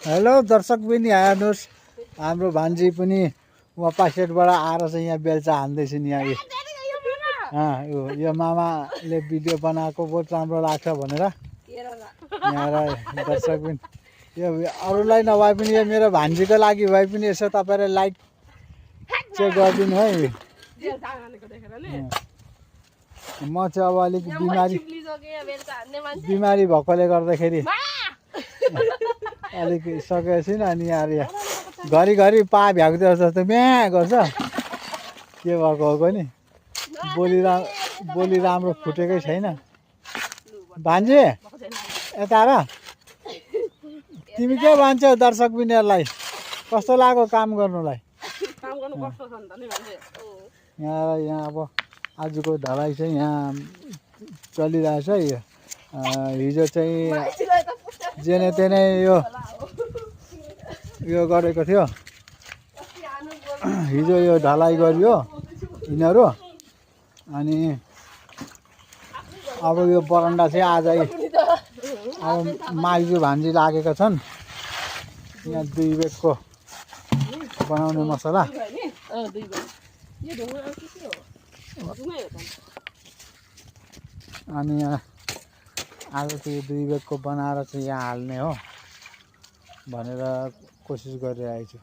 Hello दर्शक पनि हेर्नुहोस् हाम्रो भान्जी पनि उहाँ पासेटबाट आएर चाहिँ यहाँ बेल्चा हान्दैछन् यहाँ यो मामाले भिडियो बनाएको बहुत राम्रो लाग्छ भनेर यहाँ दर्शक पनि यो अरूलाई नभए पनि यो मेरो भान्जीको लागि भए पनि यसो तपाईँले लाइक चाहिँ गरिदिनु है। म चाहिँ अब अलिक बिमारी भएकोले गर्दाखेरि अलिक सकेको छैन अनि यहाँ घरिघरि पा भ्याउँदो जस्तो म्या गर्छ के भएको हो नि बोली राम्रो फुटेकै छैन। भान्जी यता र तिमी के भन्छौ दर्शक बिनीहरूलाई कस्तो लाग्यो काम गर्नुलाई? यहाँ अब आजको ढलाइ चाहिँ यहाँ चलिरहेछ है। हिजो चाहिँ जेने तेने यो गरेको थियो हिजो यो ढलाइ गरियो यिनीहरू अनि अब यो बरन्डा चाहिँ आजै अब माइजू भान्जी लागेका छन्। यहाँ 2 बेगको बनाउने मसला अनि यहाँ आज चाहिँ 2 बेगको बनाएर चाहिँ यहाँ हाल्ने हो भनेर कोसिस गरिरहेको छु।